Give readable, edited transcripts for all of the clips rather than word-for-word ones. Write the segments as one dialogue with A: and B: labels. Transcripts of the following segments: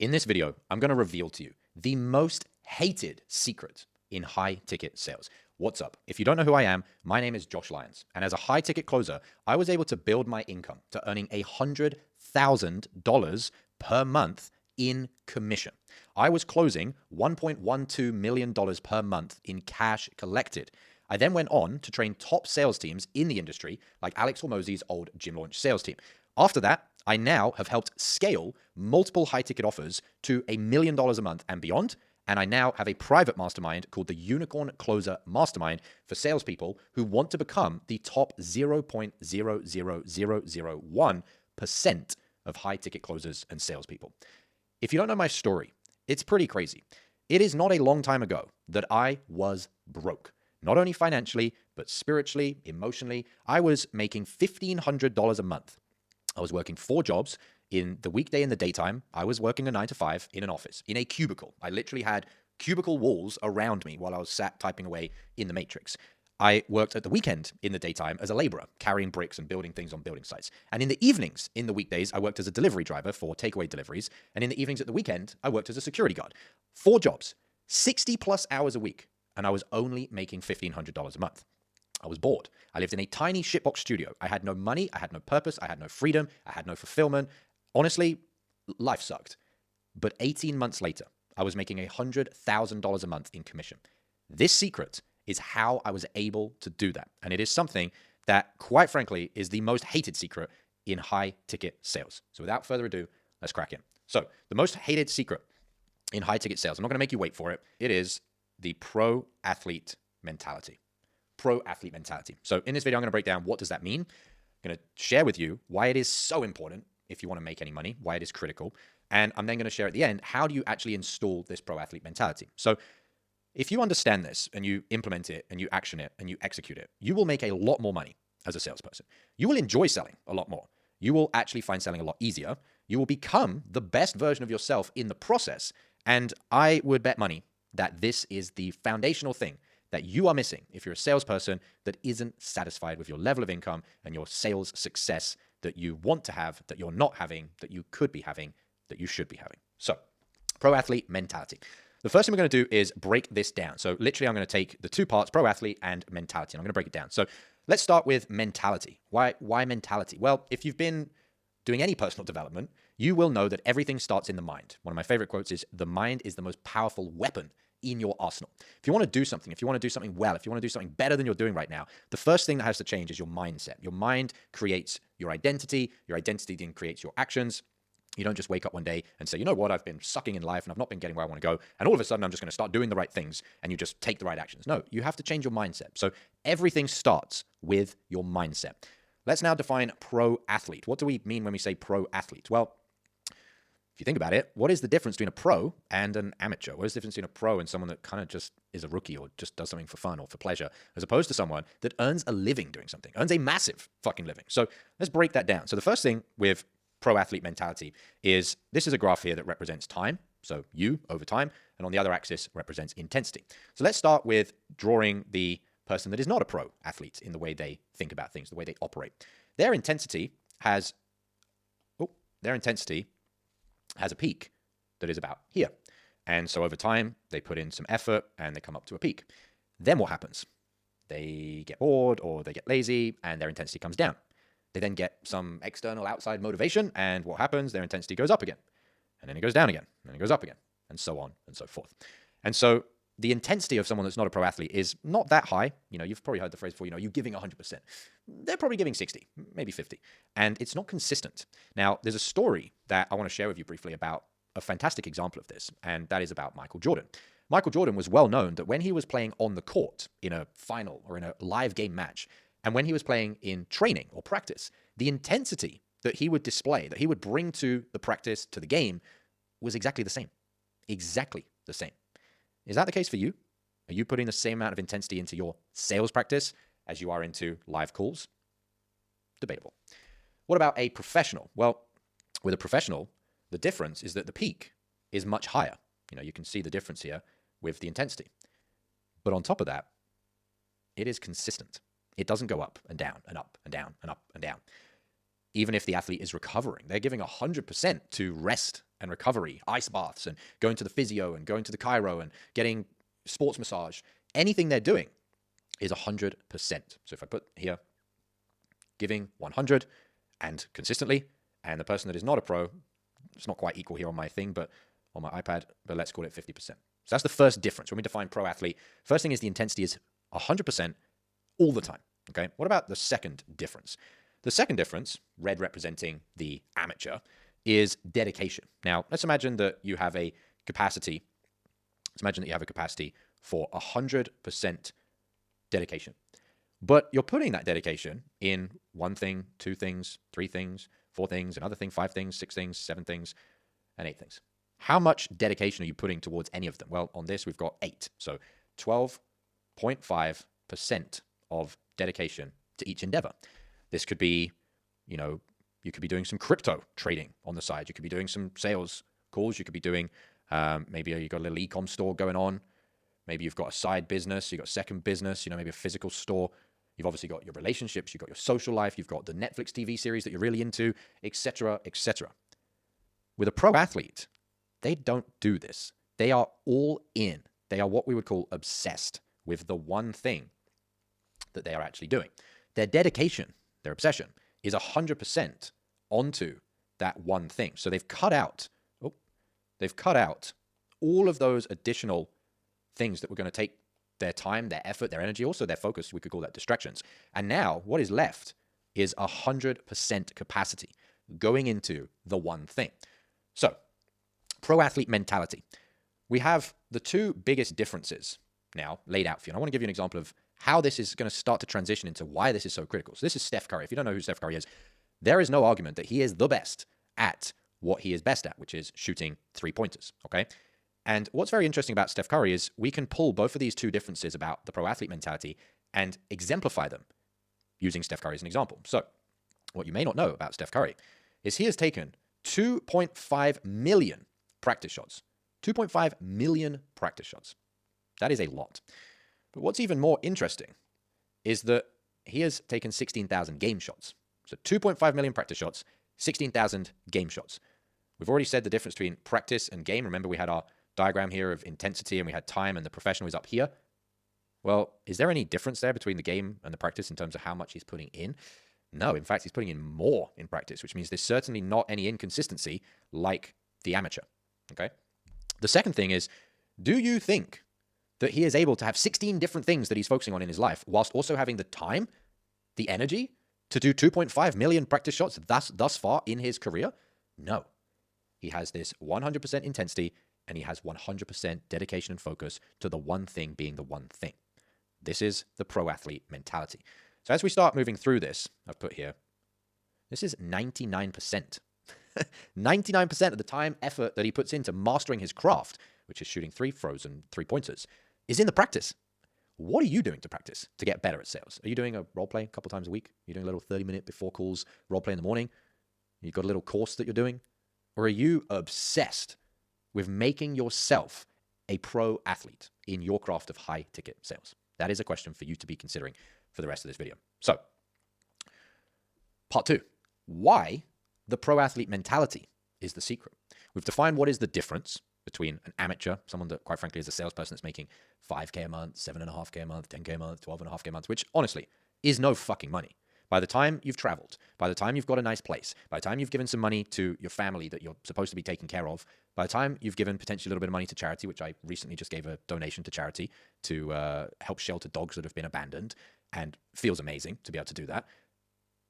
A: In this video, I'm going to reveal to you the most hated secret in high ticket sales. What's up? If you don't know who I am, my name is Josh Lyons. And as a high ticket closer, I was able to build my income to earning $100,000 per month in commission. I was closing $1.12 million per month in cash collected. I then went on to train top sales teams in the industry, like Alex Hormozi's old gym launch sales team. After that, I now have helped scale multiple high ticket offers to $1 million a month and beyond. And I now have a private mastermind called the Unicorn Closer Mastermind for salespeople who want to become the top 0.00001% of high ticket closers and salespeople. If you don't know my story, it's pretty crazy. It is not a long time ago that I was broke. Not only financially, but spiritually, emotionally. I was making $1,500 a month. I was working 4 jobs. In the weekday and the daytime, I was working a 9 to 5 in an office, in a cubicle. I literally had cubicle walls around me while I was sat typing away in the Matrix. I worked at the weekend in the daytime as a laborer, carrying bricks and building things on building sites. And in the evenings, in the weekdays, I worked as a delivery driver for takeaway deliveries. And in the evenings at the weekend, I worked as a security guard. 4 jobs, 60 plus hours a week. And I was only making $1,500 a month. I was bored. I lived in a tiny shitbox studio. I had no money. I had no purpose. I had no freedom. I had no fulfillment. Honestly, life sucked. But 18 months later, I was making $100,000 a month in commission. This secret is how I was able to do that. And it is something that, quite frankly, is the most hated secret in high ticket sales. So without further ado, let's crack in. So the most hated secret in high ticket sales, I'm not going to make you wait for it. It is the pro athlete mentality. Pro athlete mentality. So in this video, I'm going to break down what does that mean. I'm going to share with you why it is so important if you want to make any money, why it is critical. And I'm then going to share at the end, how do you actually install this pro athlete mentality? So if you understand this and you implement it and you action it and you execute it, you will make a lot more money as a salesperson. You will enjoy selling a lot more. You will actually find selling a lot easier. You will become the best version of yourself in the process. And I would bet money that this is the foundational thing that you are missing if you're a salesperson that isn't satisfied with your level of income and your sales success that you want to have, that you're not having, that you could be having, that you should be having. So, pro athlete mentality. The first thing we're going to do is break this down. So literally, I'm going to take the 2 parts, pro athlete and mentality, and I'm going to break it down. So let's start with mentality. Why mentality? Well, if you've been doing any personal development, you will know that everything starts in the mind. One of my favorite quotes is, the mind is the most powerful weapon in your arsenal. If you want to do something, if you want to do something well, if you want to do something better than you're doing right now, the first thing that has to change is your mindset. Your mind creates your identity then creates your actions. You don't just wake up one day and say, you know what, I've been sucking in life and I've not been getting where I want to go. And all of a sudden, I'm just going to start doing the right things and you just take the right actions. No, you have to change your mindset. So everything starts with your mindset. Let's now define pro athlete. What do we mean when we say pro athlete? Well, if you think about it, what is the difference between a pro and an amateur? What is the difference between a pro and someone that kind of just is a rookie or just does something for fun or for pleasure, as opposed to someone that earns a living doing something, earns a massive fucking living? So let's break that down. So the first thing with pro athlete mentality is, this is a graph here that represents time. So you over time, and on the other axis represents intensity. So let's start with drawing the person that is not a pro athlete in the way they think about things, the way they operate. Their intensity has a peak that is about here. And so over time, they put in some effort and they come up to a peak. Then what happens? They get bored or they get lazy and their intensity comes down. They then get some external outside motivation, and what happens? Their intensity goes up again. And then it goes down again, and it goes up again, and so on and so forth. And so the intensity of someone that's not a pro athlete is not that high. You know, you've probably heard the phrase before, you're giving 100%. They're probably giving 60, maybe 50. And it's not consistent. Now, there's a story that I want to share with you briefly about a fantastic example of this, and that is about Michael Jordan. Michael Jordan was well known that when he was playing on the court in a final or in a live game match, and when he was playing in training or practice, the intensity that he would display, that he would bring to the practice, to the game, was exactly the same. Exactly the same. Is that the case for you? Are you putting the same amount of intensity into your sales practice as you are into live calls? Debatable. What about a professional? Well, with a professional, the difference is that the peak is much higher. You know, you can see the difference here with the intensity. But on top of that, it is consistent. It doesn't go up and down and up and down and up and down. even if the athlete is recovering. They're giving 100% to rest and recovery, ice baths and going to the physio and going to the chiro and getting sports massage. Anything they're doing is 100%. So if I put here, giving 100 and consistently, and the person that is not a pro, it's not quite equal here on my thing, but on my iPad, but let's call it 50%. So that's the first difference. When we define pro athlete, first thing is the intensity is 100% all the time. Okay. What about the second difference? The second difference, red representing the amateur, is dedication. Now, let's imagine that you have a capacity. Let's imagine that you have a capacity for 100% dedication. But you're putting that dedication in one thing, two things, three things, four things, another thing, five things, six things, seven things, and eight things. How much dedication are you putting towards any of them? Well, on this, we've got 8. So 12.5% of dedication to each endeavor. This could be, you could be doing some crypto trading on the side. You could be doing some sales calls. You could be doing, maybe you've got a little e-com store going on. Maybe you've got a side business. You've got a second business, maybe a physical store. You've obviously got your relationships. You've got your social life. You've got the Netflix TV series that you're really into, etc., etc. With a pro athlete, they don't do this. They are all in. They are what we would call obsessed with the one thing that they are actually doing. Their dedication, their obsession, is 100% onto that one thing. So they've cut out all of those additional things that were going to take their time, their effort, their energy, also their focus. We could call that distractions. And now what is left is 100% capacity going into the one thing. So pro athlete mentality. We have the two biggest differences now laid out for you. And I want to give you an example of how this is going to start to transition into why this is so critical. So this is Steph Curry. If you don't know who Steph Curry is, there is no argument that he is the best at what he is best at, which is shooting three-pointers, okay? And what's very interesting about Steph Curry is we can pull both of these two differences about the pro athlete mentality and exemplify them using Steph Curry as an example. So what you may not know about Steph Curry is he has taken 2.5 million practice shots. 2.5 million practice shots. That is a lot. But what's even more interesting is that he has taken 16,000 game shots. So 2.5 million practice shots, 16,000 game shots. We've already said the difference between practice and game. Remember, we had our diagram here of intensity and we had time and the professional is up here. Well, is there any difference there between the game and the practice in terms of how much he's putting in? No, in fact, he's putting in more in practice, which means there's certainly not any inconsistency like the amateur, okay? The second thing is, do you think that he is able to have 16 different things that he's focusing on in his life whilst also having the time, the energy to do 2.5 million practice shots thus far in his career? No. He has this 100% intensity and he has 100% dedication and focus to the one thing being the one thing. This is the pro athlete mentality. So as we start moving through this, I've put here, this is 99%. 99% of the time, effort that he puts into mastering his craft, which is shooting three throws and three-pointers, is in the practice. What are you doing to practice to get better at sales? Are you doing a role play a couple times a week? Are you doing a little 30-minute before calls role play in the morning? You've got a little course that you're doing? Or are you obsessed with making yourself a pro athlete in your craft of high-ticket sales? That is a question for you to be considering for the rest of this video. So, part 2, why the pro athlete mentality is the secret. We've defined what is the difference between an amateur, someone that quite frankly is a salesperson that's making 5K a month, 7.5K a month, 10K a month, 12.5K a month, which honestly is no fucking money. By the time you've traveled, by the time you've got a nice place, by the time you've given some money to your family that you're supposed to be taking care of, by the time you've given potentially a little bit of money to charity, which I recently just gave a donation to charity to help shelter dogs that have been abandoned, and feels amazing to be able to do that.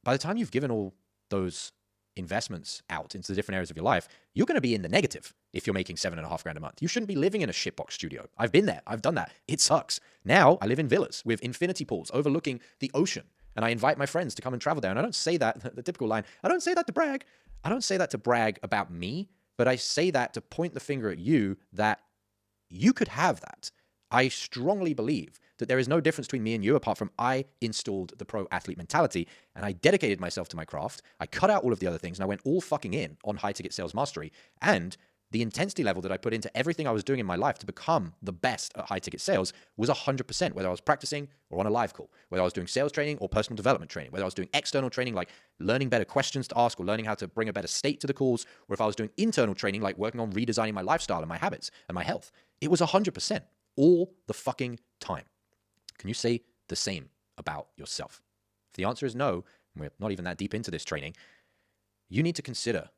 A: By the time you've given all those investments out into the different areas of your life, you're going to be in the negative if you're making $7.5 grand a month. You shouldn't be living in a shitbox studio. I've been there. I've done that. It sucks. Now I live in villas with infinity pools overlooking the ocean. And I invite my friends to come and travel there. And I don't say that, the typical line, I don't say that to brag. I don't say that to brag about me, but I say that to point the finger at you that you could have that. I strongly believe that there is no difference between me and you apart from I installed the pro athlete mentality and I dedicated myself to my craft. I cut out all of the other things and I went all fucking in on high ticket sales mastery. And the intensity level that I put into everything I was doing in my life to become the best at high ticket sales was 100%, whether I was practicing or on a live call, whether I was doing sales training or personal development training, whether I was doing external training, like learning better questions to ask or learning how to bring a better state to the calls, or if I was doing internal training, like working on redesigning my lifestyle and my habits and my health. It was 100% all the fucking time. Can you say the same about yourself? If the answer is no, and we're not even that deep into this training, you need to consider,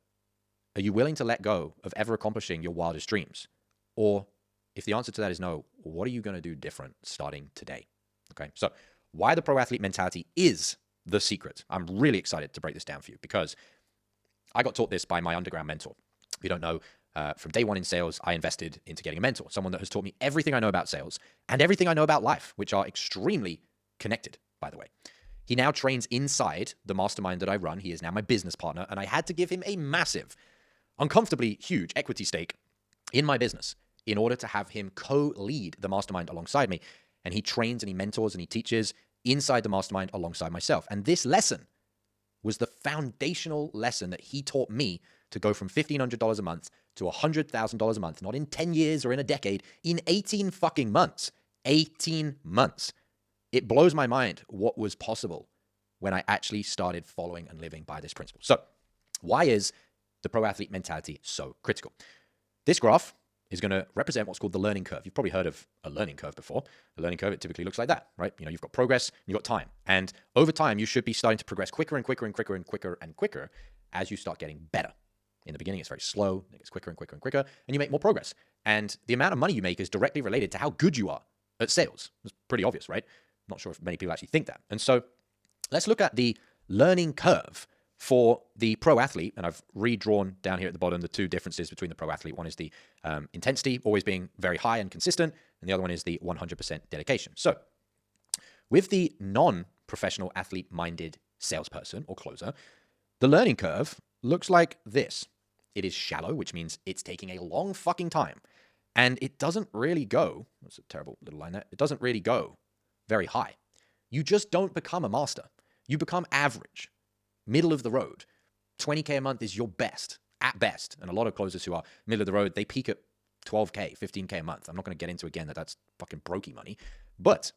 A: are you willing to let go of ever accomplishing your wildest dreams? Or if the answer to that is no, what are you going to do different starting today? Okay, so why the pro athlete mentality is the secret. I'm really excited to break this down for you because I got taught this by my underground mentor. If you don't know, from day one in sales, I invested into getting a mentor, someone that has taught me everything I know about sales and everything I know about life, which are extremely connected, by the way. He now trains inside the mastermind that I run. He is now my business partner, and I had to give him a massive, uncomfortably huge equity stake in my business in order to have him co-lead the mastermind alongside me. And he trains and he mentors and he teaches inside the mastermind alongside myself. And this lesson was the foundational lesson that he taught me to go from $1,500 a month to $100,000 a month, not in 10 years or in a decade, in 18 fucking months. 18 months. It blows my mind what was possible when I actually started following and living by this principle. So why is the pro athlete mentality so critical? This graph is going to represent what's called the learning curve. You've probably heard of a learning curve before. A learning curve, it typically looks like that, right? You know, you've got progress, you've got time. And over time, you should be starting to progress quicker and quicker and quicker and quicker and quicker as you start getting better. In the beginning, it's very slow. It gets quicker and quicker and quicker, and you make more progress. And the amount of money you make is directly related to how good you are at sales. It's pretty obvious, right? Not sure if many people actually think that. And so let's look at the learning curve for the pro athlete. And I've redrawn down here at the bottom the two differences between the pro athlete. One is the intensity always being very high and consistent, and the other one is the 100% dedication. So with the non-professional athlete-minded salesperson or closer, the learning curve looks like this. It is shallow, which means it's taking a long fucking time. And it doesn't really go, that's a terrible little line there, it doesn't really go very high. You just don't become a master. You become average, middle of the road. 20K a month is your best, at best. And a lot of closers who are middle of the road, they peak at 12K, 15K a month. I'm not going to get into again that that's fucking brokey money. But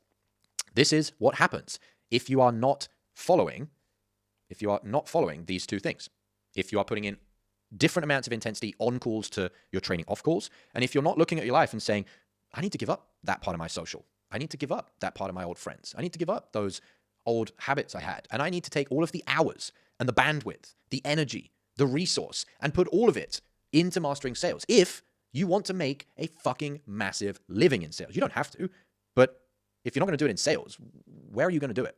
A: this is what happens if you are not following these two things. If you are putting in different amounts of intensity on calls to your training off calls, and if you're not looking at your life and saying, I need to give up that part of my social, I need to give up that part of my old friends, I need to give up those old habits I had, and I need to take all of the hours and the bandwidth, the energy, the resource, and put all of it into mastering sales. If you want to make a fucking massive living in sales, you don't have to, but if you're not going to do it in sales, where are you going to do it?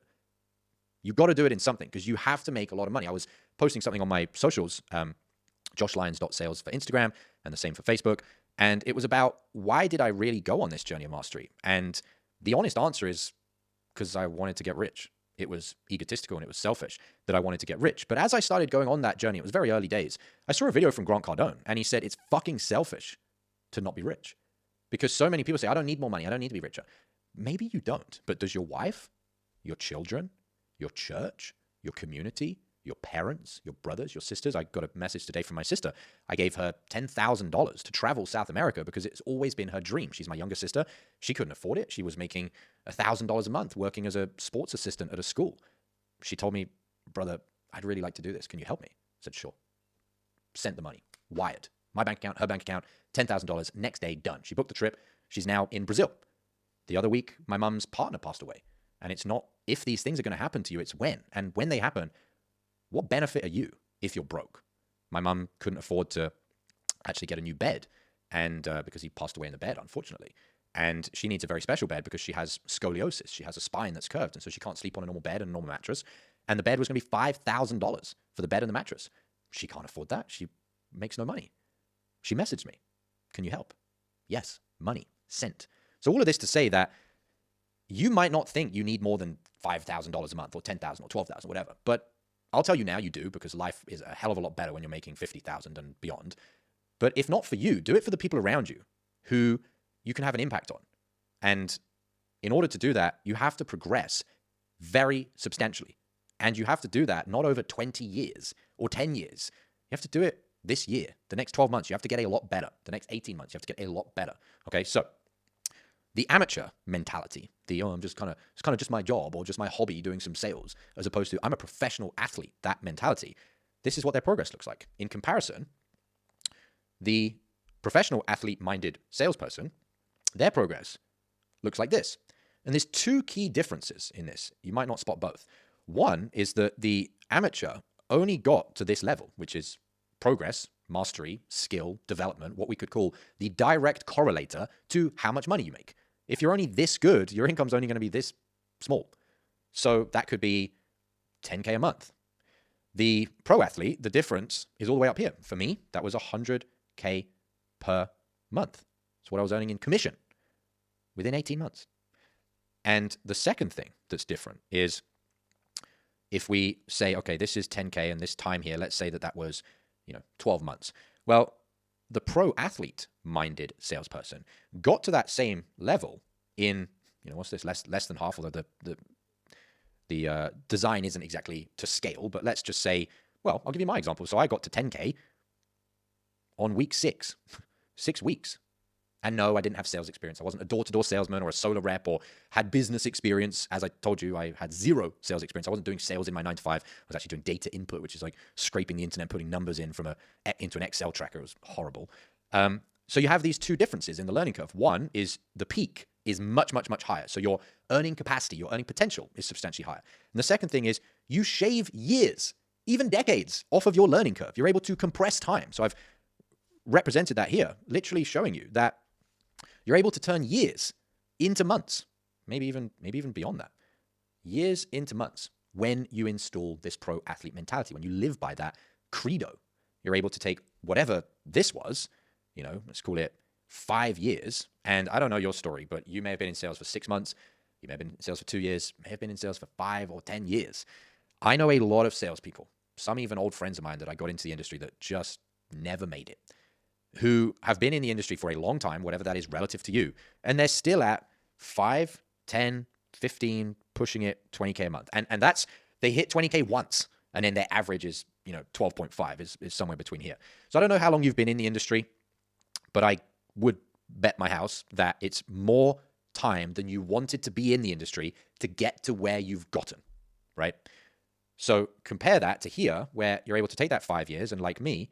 A: You've got to do it in something because you have to make a lot of money. I was posting something on my socials, joshlyons.sales for Instagram and the same for Facebook. And it was about, why did I really go on this journey of mastery? And the honest answer is because I wanted to get rich. It was egotistical and it was selfish that I wanted to get rich. But as I started going on that journey, it was very early days. I saw a video from Grant Cardone and he said, it's fucking selfish to not be rich. Because so many people say, I don't need more money. I don't need to be richer. Maybe you don't. But does your wife, your children, your church, your community, your parents, your brothers, your sisters? I got a message today from my sister. I gave her $10,000 to travel South America because it's always been her dream. She's my younger sister. She couldn't afford it. She was making $1,000 a month working as a sports assistant at a school. She told me, brother, I'd really like to do this. Can you help me? I said, sure. Sent the money. Wired. My bank account, her bank account, $10,000. Next day, done. She booked the trip. She's now in Brazil. The other week, my mum's partner passed away. And it's not if these things are going to happen to you, it's when. And when they happen, what benefit are you if you're broke? My mum couldn't afford to actually get a new bed, and because he passed away in the bed, unfortunately. And she needs a very special bed because she has scoliosis. She has a spine that's curved, and so she can't sleep on a normal bed and a normal mattress. And the bed was going to be $5,000 for the bed and the mattress. She can't afford that. She makes no money. She messaged me. Can you help? Yes, money sent. So all of this to say that you might not think you need more than $5,000 a month or $10,000 or $12,000, whatever. But I'll tell you now you do, because life is a hell of a lot better when you're making $50,000 and beyond. But if not for you, do it for the people around you who you can have an impact on. And in order to do that, you have to progress very substantially. And you have to do that not over 20 years or 10 years. You have to do it this year, the next 12 months, you have to get a lot better. The next 18 months, you have to get a lot better. Okay, so the amateur mentality, I'm just kind of just my job or just my hobby doing some sales, as opposed to I'm a professional athlete, that mentality, this is what their progress looks like. In comparison, the professional athlete-minded salesperson, their progress looks like this. And there's two key differences in this. You might not spot both. One is that the amateur only got to this level, which is progress, mastery, skill, development, what we could call the direct correlator to how much money you make. If you're only this good, your income's only going to be this small. So that could be 10K a month. The pro athlete, the difference is all the way up here. For me, that was 100K per month. That's what I was earning in commission within 18 months. And the second thing that's different is if we say, okay, this is 10K and this time here, let's say that was, 12 months. Well, the pro athlete minded salesperson got to that same level in, what's this, less than half, although the design isn't exactly to scale, but let's just say, well, I'll give you my example. So I got to 10K on week 6, 6 weeks. And no, I didn't have sales experience. I wasn't a door-to-door salesman or a solo rep or had business experience. As I told you, I had 0 sales experience. I wasn't doing sales in my 9 to 5. I was actually doing data input, which is like scraping the internet, putting numbers in into an Excel tracker. It was horrible. So you have these two differences in the learning curve. One is the peak is much, much, much higher. So your earning capacity, your earning potential is substantially higher. And the second thing is you shave years, even decades off of your learning curve. You're able to compress time. So I've represented that here, literally showing you that you're able to turn years into months, maybe even beyond that. Years into months when you install this pro athlete mentality, when you live by that credo. You're able to take whatever this was, let's call it 5 years. And I don't know your story, but you may have been in sales for 6 months. You may have been in sales for 2 years, may have been in sales for 5 or 10 years. I know a lot of salespeople, some even old friends of mine that I got into the industry that just never made it, who have been in the industry for a long time, whatever that is relative to you, and they're still at 5, 10, 15, pushing it 20K a month. And that's, they hit 20K once, and then their average is, 12.5 is somewhere between here. So I don't know how long you've been in the industry, but I would bet my house that it's more time than you wanted to be in the industry to get to where you've gotten, right? So compare that to here, where you're able to take that 5 years, and like me,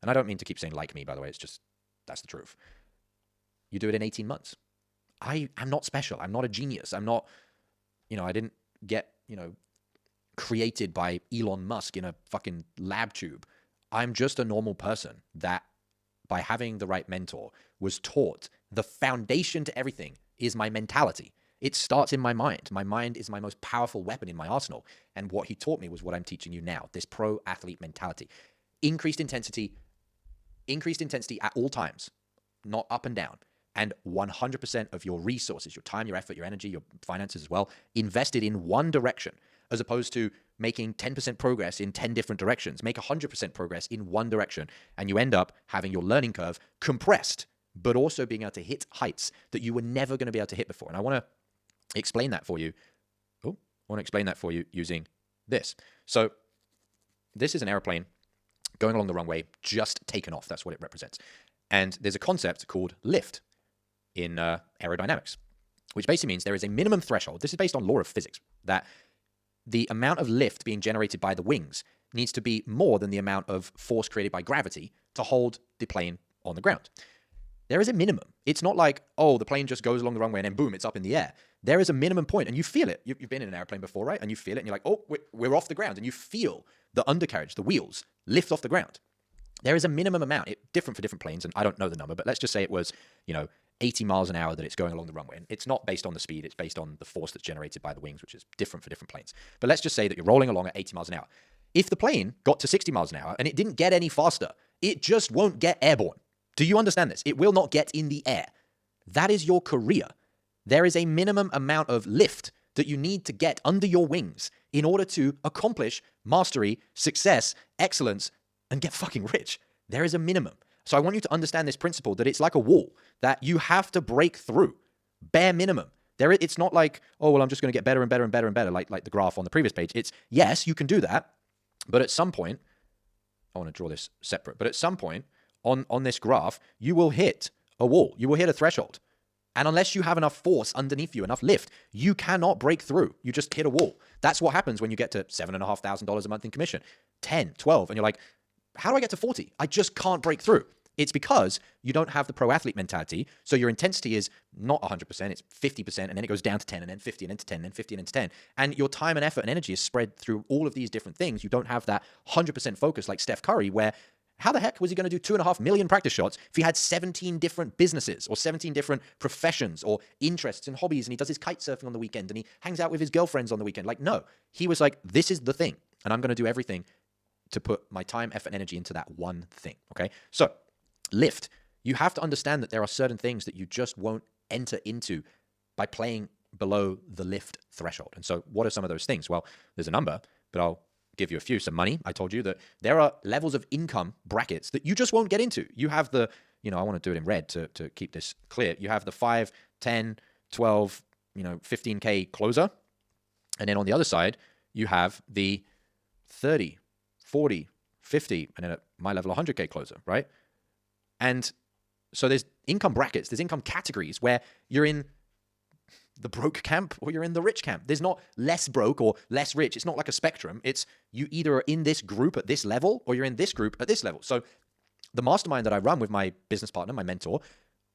A: and I don't mean to keep saying like me, by the way, it's just, that's the truth. You do it in 18 months. I'm not special. I'm not a genius. I'm not, I didn't get, created by Elon Musk in a fucking lab tube. I'm just a normal person that, by having the right mentor, was taught the foundation to everything is my mentality. It starts in my mind. My mind is my most powerful weapon in my arsenal. And what he taught me was what I'm teaching you now, this pro athlete mentality. Increased intensity at all times, not up and down, and 100% of your resources, your time, your effort, your energy, your finances as well, invested in one direction, as opposed to making 10% progress in 10 different directions. Make 100% progress in one direction, and you end up having your learning curve compressed, but also being able to hit heights that you were never going to be able to hit before. And I want to explain that for you. Using this. So this is an airplane going along the runway, just taken off. That's what it represents. And there's a concept called lift in aerodynamics, which basically means there is a minimum threshold. This is based on law of physics, that the amount of lift being generated by the wings needs to be more than the amount of force created by gravity to hold the plane on the ground. There is a minimum. It's not like, oh, the plane just goes along the runway and then boom, it's up in the air. There is a minimum point, and you feel it. You've been in an airplane before, right? And you feel it, and you're like, oh, we're off the ground. And you feel the undercarriage, the wheels, lift off the ground. There is a minimum amount, different for different planes, and I don't know the number, but let's just say it was, 80 miles an hour that it's going along the runway. And it's not based on the speed, it's based on the force that's generated by the wings, which is different for different planes. But let's just say that you're rolling along at 80 miles an hour. If the plane got to 60 miles an hour and it didn't get any faster, it just won't get airborne. Do you understand this? It will not get in the air. That is your career. There is a minimum amount of lift that you need to get under your wings in order to accomplish mastery, success, excellence, and get fucking rich. There is a minimum. So I want you to understand this principle that it's like a wall that you have to break through. Bare minimum. It's not like, oh, well, I'm just going to get better and better and better and better, like the graph on the previous page. It's, yes, you can do that, but at some point, I want to draw this separate, but at some point on this graph, you will hit a wall. You will hit a threshold. And unless you have enough force underneath you, enough lift, you cannot break through. You just hit a wall. That's what happens when you get to $7,500 a month in commission, 10, 12, and you're like, how do I get to 40? I just can't break through. It's because you don't have the pro athlete mentality. So your intensity is not 100%, it's 50%, and then it goes down to 10, and then 50, and then to 10, and then 50, and then to 10. And your time and effort and energy is spread through all of these different things. You don't have that 100% focus like Steph Curry, where how the heck was he going to do 2.5 million practice shots if he had 17 different businesses or 17 different professions or interests and hobbies, and he does his kite surfing on the weekend and he hangs out with his girlfriends on the weekend? Like, no, he was like, this is the thing, and I'm going to do everything to put my time, effort, and energy into that one thing. Okay. So lift, you have to understand that there are certain things that you just won't enter into by playing below the lift threshold. And so what are some of those things? Well, there's a number, but I'll give you a few. Some money. I told you that there are levels of income brackets that you just won't get into. You have the, I want to do it in red to keep this clear. You have the 5, 10, 12, 15K closer. And then on the other side, you have the 30, 40, 50, and then at my level, 100K closer, right? And so there's income brackets, there's income categories where you're in the broke camp or you're in the rich camp. There's not less broke or less rich. It's not like a spectrum. It's you either are in this group at this level or you're in this group at this level. So the mastermind that I run with my business partner, my mentor,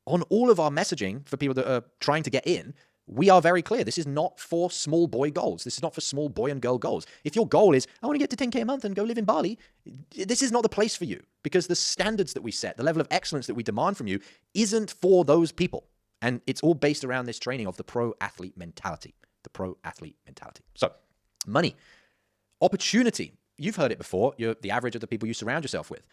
A: on all of our messaging for people that are trying to get in, we are very clear. This is not for small boy goals. This is not for small boy and girl goals. If your goal is, I want to get to 10K a month and go live in Bali, this is not the place for you, because the standards that we set, the level of excellence that we demand from you isn't for those people. And it's all based around this training of the pro athlete mentality, So money, opportunity. You've heard it before. You're the average of the people you surround yourself with.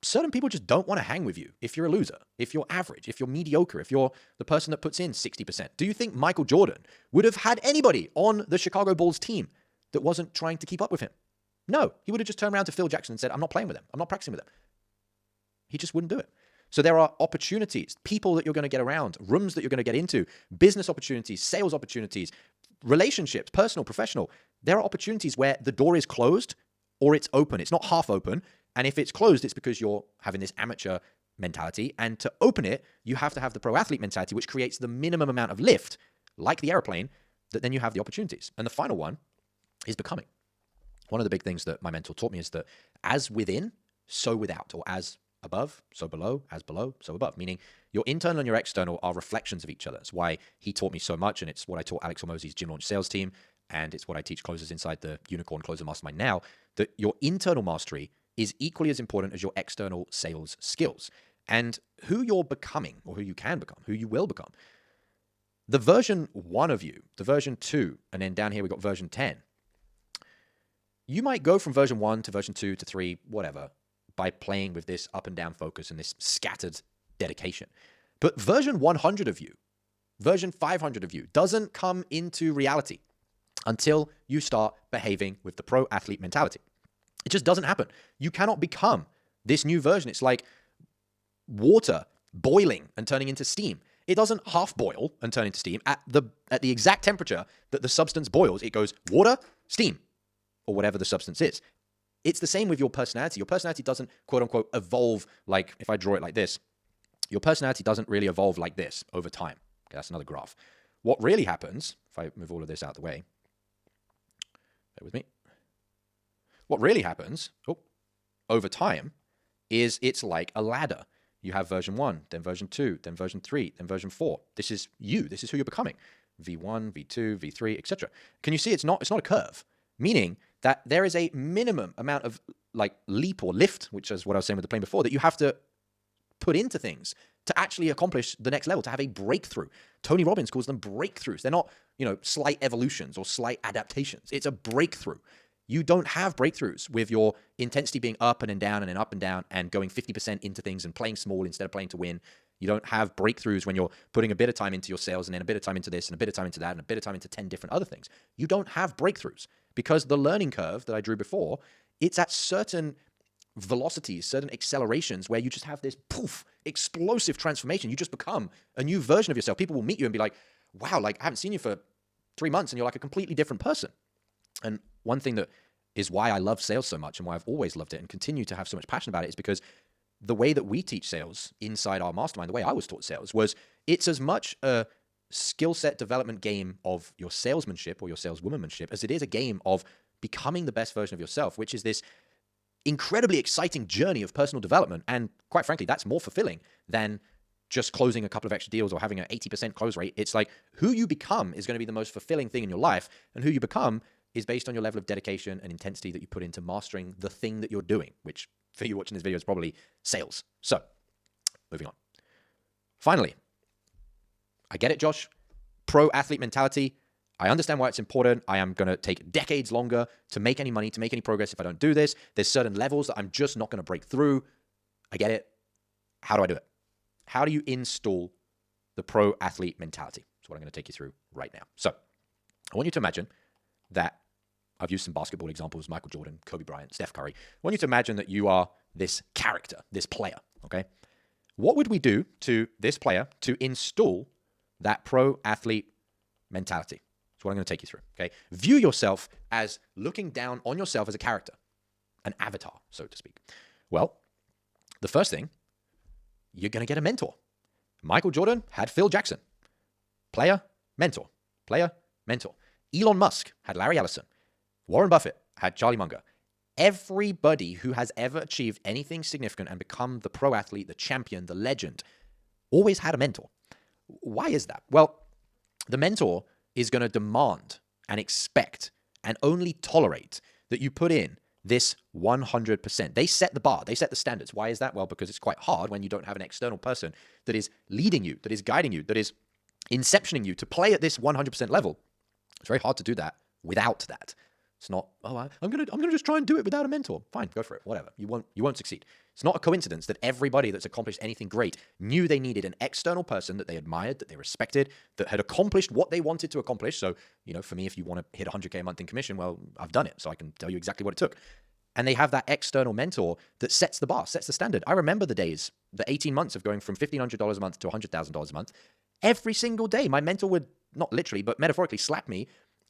A: Certain people just don't want to hang with you if you're a loser, if you're average, if you're mediocre, if you're the person that puts in 60%. Do you think Michael Jordan would have had anybody on the Chicago Bulls team that wasn't trying to keep up with him? No, he would have just turned around to Phil Jackson and said, I'm not playing with them. I'm not practicing with them. He just wouldn't do it. So there are opportunities, people that you're going to get around, rooms that you're going to get into, business opportunities, sales opportunities, relationships, personal, professional. There are opportunities where the door is closed or it's open. It's not half open. And if it's closed, it's because you're having this amateur mentality. And to open it, you have to have the pro athlete mentality, which creates the minimum amount of lift, like the airplane, that then you have the opportunities. And the final one is becoming. One of the big things that my mentor taught me is that as within, so without, or as above, so below, as below, so above, meaning your internal and your external are reflections of each other. That's why he taught me so much, and it's what I taught Alex Hormozi's Gym Launch Sales team, and it's what I teach closers inside the Unicorn Closer Mastermind now, that your internal mastery is equally as important as your external sales skills. And who you're becoming, or who you can become, who you will become, the version 1 of you, the version 2, and then down here we got version 10, you might go from version 1 to version 2 to 3, whatever, by playing with this up and down focus and this scattered dedication. But version 100 of you, version 500 of you doesn't come into reality until you start behaving with the pro athlete mentality. It just doesn't happen. You cannot become this new version. It's like water boiling and turning into steam. It doesn't half boil and turn into steam. At the exact temperature that the substance boils, it goes water, steam, or whatever the substance is. It's the same with your personality. Your personality doesn't, quote unquote, evolve like, if I draw it like this, your personality doesn't really evolve like this over time. Okay, that's another graph. What really happens, if I move all of this out of the way, bear with me. What really happens over time is it's like a ladder. You have version 1, then version 2, then version 3, then version 4. This is you. This is who you're becoming. V1, V2, V3, etc. Can you see it's not a curve? Meaning that there is a minimum amount of like leap or lift, which is what I was saying with the plane before, that you have to put into things to actually accomplish the next level, to have a breakthrough. Tony Robbins calls them breakthroughs. They're not, slight evolutions or slight adaptations. It's a breakthrough. You don't have breakthroughs with your intensity being up and then down and then up and down and going 50% into things and playing small instead of playing to win. You don't have breakthroughs when you're putting a bit of time into your sales and then a bit of time into this and a bit of time into that and a bit of time into 10 different other things. You don't have breakthroughs because the learning curve that I drew before, it's at certain velocities, certain accelerations where you just have this poof, explosive transformation. You just become a new version of yourself. People will meet you and be like, wow, like I haven't seen you for 3 months and you're like a completely different person. And one thing that is why I love sales so much and why I've always loved it and continue to have so much passion about it, is because the way that we teach sales inside our mastermind, the way I was taught sales, was it's as much a skill set development game of your salesmanship or your saleswomanship as it is a game of becoming the best version of yourself, which is this incredibly exciting journey of personal development. And quite frankly, that's more fulfilling than just closing a couple of extra deals or having an 80% close rate. It's like who you become is going to be the most fulfilling thing in your life. And who you become is based on your level of dedication and intensity that you put into mastering the thing that you're doing, which for you watching this video is probably sales. So moving on. Finally, I get it, Josh. Pro athlete mentality. I understand why it's important. I am going to take decades longer to make any money, to make any progress if I don't do this. There's certain levels that I'm just not going to break through. I get it. How do I do it? How do you install the pro athlete mentality? That's what I'm going to take you through right now. So I want you to imagine that I've used some basketball examples, Michael Jordan, Kobe Bryant, Steph Curry. I want you to imagine that you are this character, this player, okay? What would we do to this player to install that pro athlete mentality? That's what I'm going to take you through, okay? View yourself as looking down on yourself as a character, an avatar, so to speak. Well, the first thing, you're going to get a mentor. Michael Jordan had Phil Jackson. Player, mentor. Player, mentor. Elon Musk had Larry Ellison. Warren Buffett had Charlie Munger. Everybody who has ever achieved anything significant and become the pro athlete, the champion, the legend, always had a mentor. Why is that? Well, the mentor is going to demand and expect and only tolerate that you put in this 100%. They set the bar. They set the standards. Why is that? Well, because it's quite hard when you don't have an external person that is leading you, that is guiding you, that is inceptioning you to play at this 100% level. It's very hard to do that without that. It's not, I'm gonna just try and do it without a mentor. Fine, go for it. Whatever. You won't succeed. It's not a coincidence that everybody that's accomplished anything great knew they needed an external person that they admired, that they respected, that had accomplished what they wanted to accomplish. So, for me, if you want to hit 100K a month in commission, well, I've done it. So I can tell you exactly what it took. And they have that external mentor that sets the bar, sets the standard. I remember the days, the 18 months of going from $1,500 a month to $100,000 a month. Every single day, my mentor would, not literally, but metaphorically slap me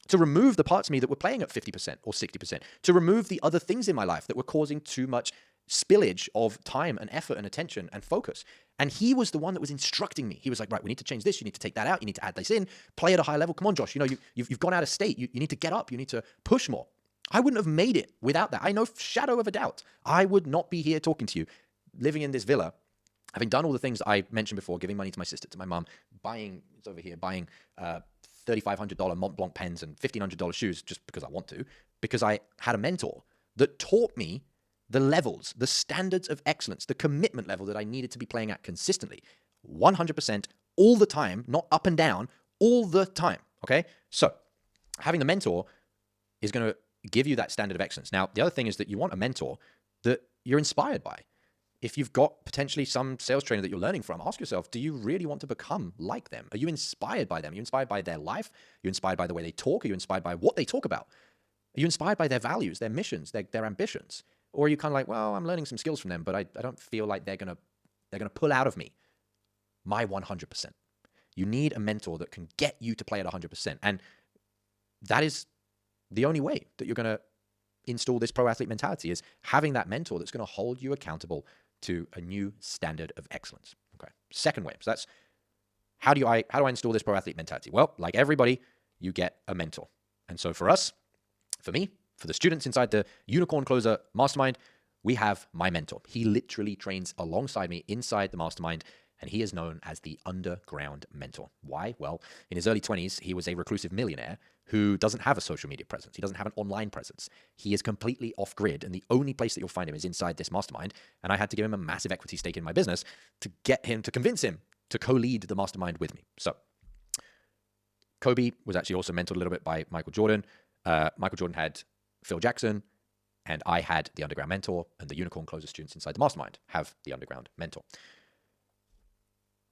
A: to remove the parts of me that were playing at 50% or 60%, to remove the other things in my life that were causing too much spillage of time and effort and attention and focus. And he was the one that was instructing me. He was like, right, we need to change this. You need to take that out. You need to add this in, play at a high level. Come on, Josh, you've gone out of state. You need to get up. You need to push more. I wouldn't have made it without that. I know shadow of a doubt. I would not be here talking to you, living in this villa, having done all the things I mentioned before, giving money to my sister, to my mom, buying $3,500 Mont Blanc pens and $1,500 shoes just because I want to, because I had a mentor that taught me the levels, the standards of excellence, the commitment level that I needed to be playing at consistently, 100% all the time, not up and down, all the time, okay? So having a mentor is going to give you that standard of excellence. Now, the other thing is that you want a mentor that you're inspired by. If you've got potentially some sales trainer that you're learning from, ask yourself, do you really want to become like them? Are you inspired by them? Are you inspired by their life? Are you inspired by the way they talk? Are you inspired by what they talk about? Are you inspired by their values, their missions, their ambitions? Or are you kind of like, well, I'm learning some skills from them, but I don't feel like they're gonna pull out of me my 100%. You need a mentor that can get you to play at 100%. And that is the only way that you're going to install this pro athlete mentality, is having that mentor that's going to hold you accountable to a new standard of excellence. Okay. Second way. So that's how do I install this pro athlete mentality? Well, like everybody, you get a mentor. And so for us, for me, for the students inside the Unicorn Closer Mastermind, we have my mentor. He literally trains alongside me inside the mastermind, and he is known as the underground mentor. Why? Well, in his early 20s, he was a reclusive millionaire who doesn't have a social media presence. He doesn't have an online presence. He is completely off grid, and the only place that you'll find him is inside this mastermind. And I had to give him a massive equity stake in my business to convince him to co-lead the mastermind with me. So Kobe was actually also mentored a little bit by Michael Jordan. Michael Jordan had Phil Jackson, and I had the underground mentor, and the Unicorn Closer students inside the mastermind have the underground mentor.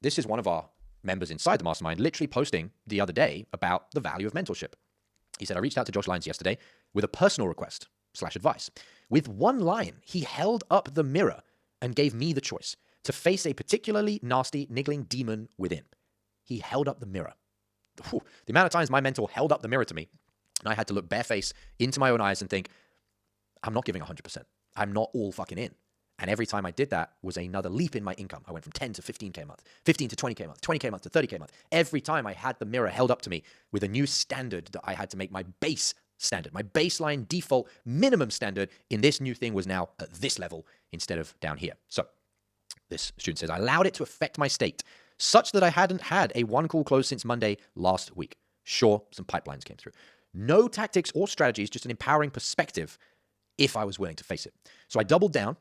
A: This is one of our members inside the mastermind literally posting the other day about the value of mentorship. He said, I reached out to Josh Lyons yesterday with a personal request / advice. With one line, he held up the mirror and gave me the choice to face a particularly nasty, niggling demon within. He held up the mirror. The amount of times my mentor held up the mirror to me, and I had to look barefaced into my own eyes and think, I'm not giving 100%. I'm not all fucking in. And every time I did that was another leap in my income. I went from 10 to 15K a month, 15 to 20K a month, 20K a month to 30K a month. Every time I had the mirror held up to me with a new standard that I had to make my base standard, my baseline default minimum standard in this new thing was now at this level instead of down here. So this student says, I allowed it to affect my state such that I hadn't had a one call close since Monday last week. Sure, some pipelines came through. No tactics or strategies, just an empowering perspective if I was willing to face it. So I doubled down.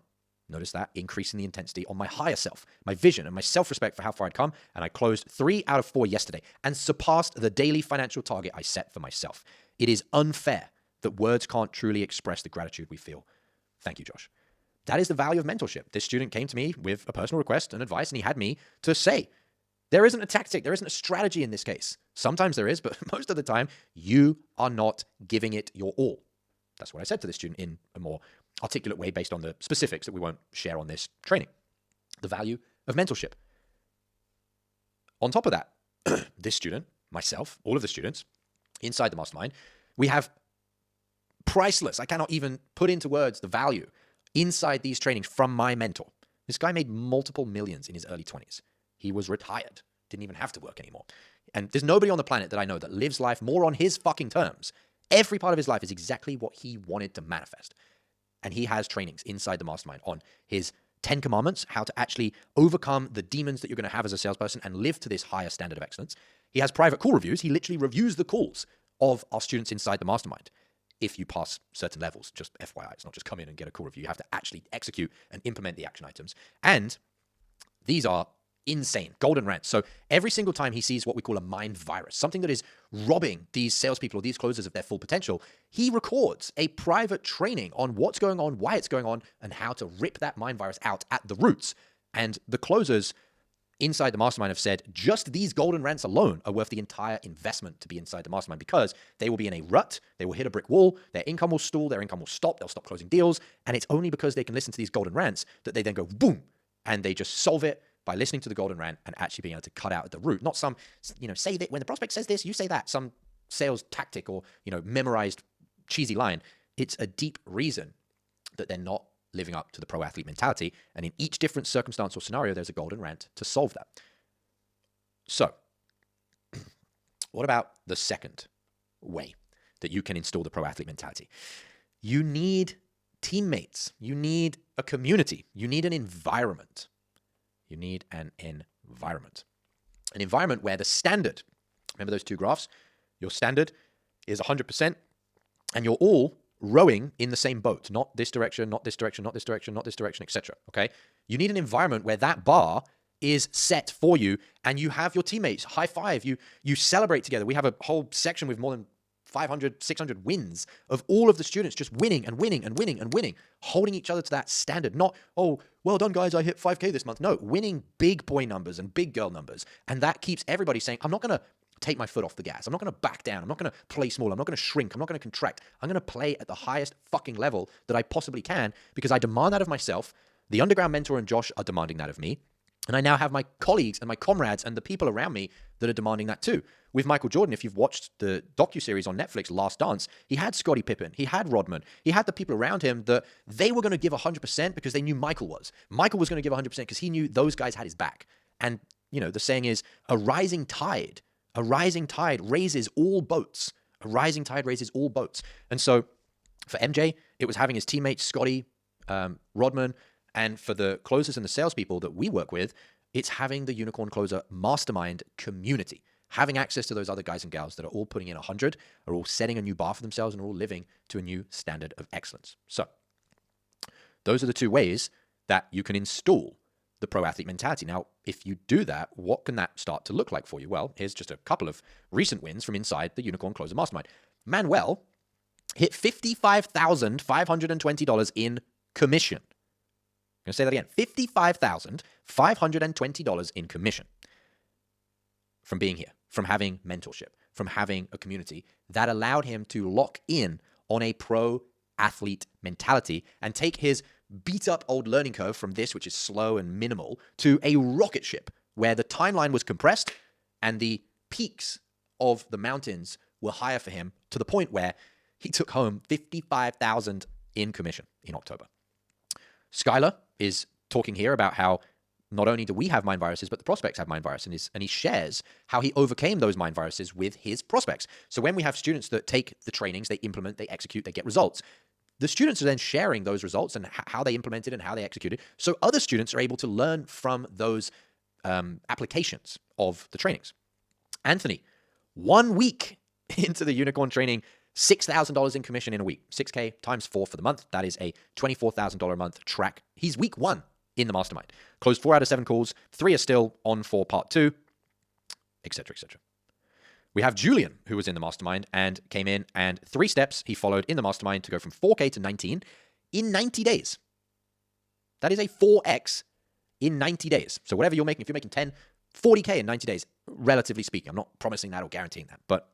A: Notice that, increasing the intensity on my higher self, my vision and my self-respect for how far I'd come. And I closed 3 out of 4 yesterday and surpassed the daily financial target I set for myself. It is unfair that words can't truly express the gratitude we feel. Thank you, Josh. That is the value of mentorship. This student came to me with a personal request and advice, and he had me to say, there isn't a tactic, there isn't a strategy in this case. Sometimes there is, but most of the time, you are not giving it your all. That's what I said to this student in a more articulate way based on the specifics that we won't share on this training. The value of mentorship. On top of that, this student, myself, all of the students inside the mastermind, we have priceless, I cannot even put into words the value inside these trainings from my mentor. This guy made multiple millions in his early 20s. He was retired, didn't even have to work anymore. And there's nobody on the planet that I know that lives life more on his fucking terms. Every part of his life is exactly what he wanted to manifest. And he has trainings inside the mastermind on his 10 commandments, how to actually overcome the demons that you're going to have as a salesperson and live to this higher standard of excellence. He has private call reviews. He literally reviews the calls of our students inside the mastermind. If you pass certain levels, just FYI, it's not just come in and get a call review. You have to actually execute and implement the action items. And these are insane golden rants. So every single time he sees what we call a mind virus, something that is robbing these salespeople or these closers of their full potential, he records a private training on what's going on, why it's going on, and how to rip that mind virus out at the roots. And the closers inside the mastermind have said just these golden rants alone are worth the entire investment to be inside the mastermind, because they will be in a rut, they will hit a brick wall, their income will stall, their income will stop, they'll stop closing deals. And it's only because they can listen to these golden rants that they then go boom, and they just solve it by listening to the golden rant and actually being able to cut out at the root. Not some, say that when the prospect says this, you say that, some sales tactic or, memorized cheesy line. It's a deep reason that they're not living up to the pro athlete mentality. And in each different circumstance or scenario, there's a golden rant to solve that. So what about the second way that you can install the pro athlete mentality? You need teammates. You need a community. You need an environment. You need an environment. An environment where the standard, remember those two graphs? Your standard is 100%, and you're all rowing in the same boat, not this direction, not this direction, not this direction, not this direction, etc. Okay? You need an environment where that bar is set for you, and you have your teammates high five, you celebrate together. We have a whole section with more than 500, 600 wins of all of the students just winning and winning and winning and winning, holding each other to that standard. Not, oh, well done, guys, I hit 5K this month. No, winning big boy numbers and big girl numbers. And that keeps everybody saying, I'm not going to take my foot off the gas. I'm not going to back down. I'm not going to play small. I'm not going to shrink. I'm not going to contract. I'm going to play at the highest fucking level that I possibly can, because I demand that of myself. The Underground Mentor and Josh are demanding that of me. And I now have my colleagues and my comrades and the people around me that are demanding that too. With Michael Jordan, if you've watched the docuseries on Netflix, Last Dance, he had Scottie Pippen, he had Rodman, he had the people around him that they were going to give 100% because they knew Michael was. Michael was going to give 100% because he knew those guys had his back. And, the saying is, a rising tide raises all boats. A rising tide raises all boats. And so for MJ, it was having his teammates, Scottie, Rodman, and for the closers and the salespeople that we work with, it's having the Unicorn Closer Mastermind community, having access to those other guys and gals that are all putting in 100, are all setting a new bar for themselves, and are all living to a new standard of excellence. So those are the two ways that you can install the pro athlete mentality. Now, if you do that, what can that start to look like for you? Well, here's just a couple of recent wins from inside the Unicorn Closer Mastermind. Manuel hit $55,520 in commission. I'm going to say that again, $55,520 in commission from being here, from having mentorship, from having a community that allowed him to lock in on a pro athlete mentality and take his beat up old learning curve from this, which is slow and minimal, to a rocket ship where the timeline was compressed and the peaks of the mountains were higher for him, to the point where he took home $55,000 in commission in October. Skylar is talking here about how not only do we have mind viruses, but the prospects have mind virus, and he shares how he overcame those mind viruses with his prospects. So when we have students that take the trainings, they implement, they execute, they get results. The students are then sharing those results and how they implemented and how they executed. So other students are able to learn from those applications of the trainings. Anthony, 1 week into the unicorn training, $6,000 in commission in a week, 6K times 4 for the month. That is a $24,000 a month track. He's week 1 in the mastermind. Closed 4 out of 7 calls. 3 are still on for part 2, etc., etc. We have Julian, who was in the mastermind and came in, and 3 steps he followed in the mastermind to go from 4K to 19 in 90 days. That is a 4X in 90 days. So whatever you're making, if you're making 10, 40K in 90 days, relatively speaking. I'm not promising that or guaranteeing that, but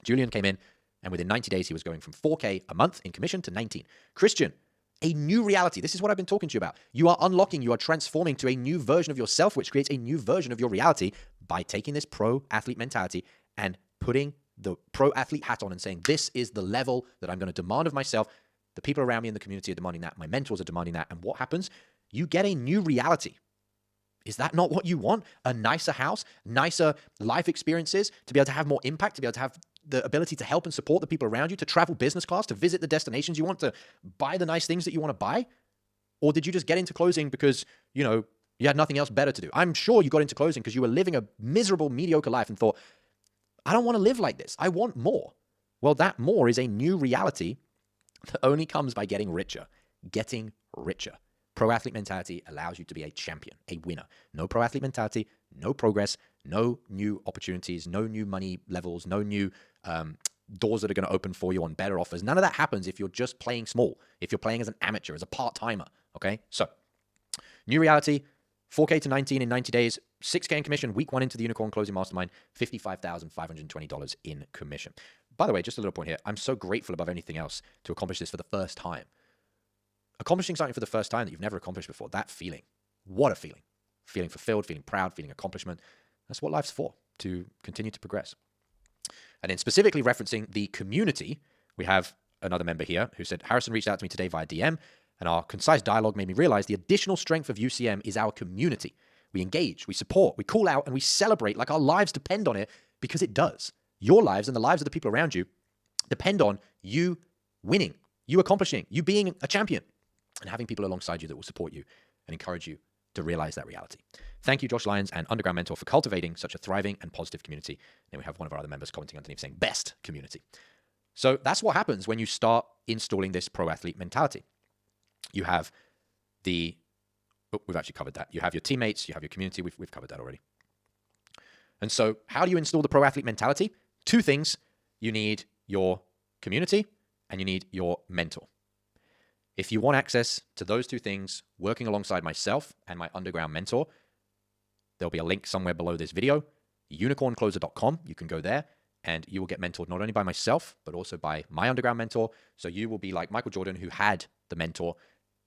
A: Julian came in, and within 90 days, he was going from 4K a month in commission to 19. Christian, a new reality. This is what I've been talking to you about. You are unlocking, you are transforming to a new version of yourself, which creates a new version of your reality by taking this pro athlete mentality and putting the pro athlete hat on and saying, this is the level that I'm going to demand of myself. The people around me in the community are demanding that. My mentors are demanding that. And what happens? You get a new reality. Is that not what you want? A nicer house, nicer life experiences, to be able to have more impact, to be able to have the ability to help and support the people around you, to travel business class, to visit the destinations you want, to buy the nice things that you want to buy? Or did you just get into closing because, you had nothing else better to do? I'm sure you got into closing because you were living a miserable, mediocre life and thought, I don't want to live like this. I want more. Well, that more is a new reality that only comes by getting richer. Getting richer. Pro athlete mentality allows you to be a champion, a winner. No pro athlete mentality, no progress, no new opportunities, no new money levels, no new doors that are going to open for you on better offers. None of that happens if you're just playing small, if you're playing as an amateur, as a part-timer, okay? So, new reality, 4K to 19 in 90 days, 6K in commission, week 1 into the Unicorn Closing Mastermind, $55,520 in commission. By the way, just a little point here. I'm so grateful above anything else to accomplish this for the first time. Accomplishing something for the first time that you've never accomplished before, that feeling, what a feeling. Feeling fulfilled, feeling proud, feeling accomplishment. That's what life's for, to continue to progress. And then specifically referencing the community, we have another member here who said, Harrison reached out to me today via DM, and our concise dialogue made me realize the additional strength of UCM is our community. We engage, we support, we call out, and we celebrate like our lives depend on it, because it does. Your lives and the lives of the people around you depend on you winning, you accomplishing, you being a champion, and having people alongside you that will support you and encourage you to realize that reality. Thank you, Josh Lyons and Underground Mentor, for cultivating such a thriving and positive community. And we have one of our other members commenting underneath saying, best community. So that's what happens when you start installing this pro athlete mentality. You have we've actually covered that. You have your teammates, you have your community. We've covered that already. And so how do you install the pro athlete mentality? 2 things. You need your community and you need your mentor. If you want access to those 2 things, working alongside myself and my underground mentor, there'll be a link somewhere below this video, unicorncloser.com. You can go there and you will get mentored not only by myself, but also by my underground mentor. So you will be like Michael Jordan, who had the mentor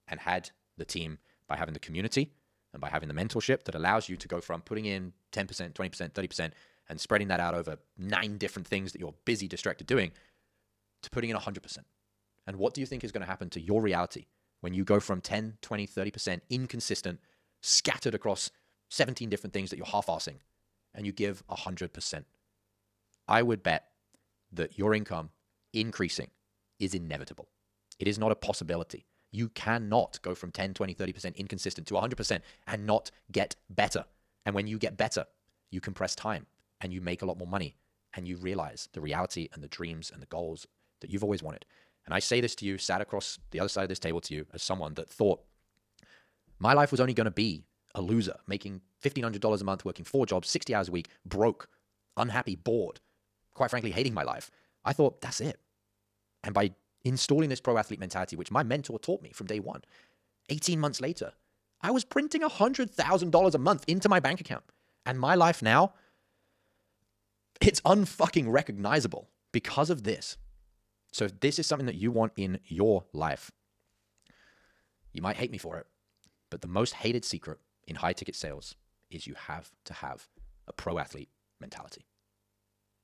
A: and had the team by having the community and by having the mentorship that allows you to go from putting in 10%, 20%, 30% and spreading that out over 9 different things that you're busy, distracted doing, to putting in 100%. And what do you think is going to happen to your reality when you go from 10, 20, 30% inconsistent, scattered across 17 different things that you're half-assing, and you give 100%? I would bet that your income increasing is inevitable. It is not a possibility. You cannot go from 10, 20, 30% inconsistent to 100% and not get better. And when you get better, you compress time and you make a lot more money and you realize the reality and the dreams and the goals that you've always wanted. And I say this to you, sat across the other side of this table to you, as someone that thought my life was only going to be a loser, making $1,500 a month, working 4 jobs, 60 hours a week, broke, unhappy, bored, quite frankly, hating my life. I thought, that's it. And by installing this pro athlete mentality, which my mentor taught me from day one, 18 months later, I was printing $100,000 a month into my bank account. And my life now, it's unfucking recognizable because of this. So if this is something that you want in your life, you might hate me for it, but the most hated secret in high ticket sales is you have to have a pro athlete mentality.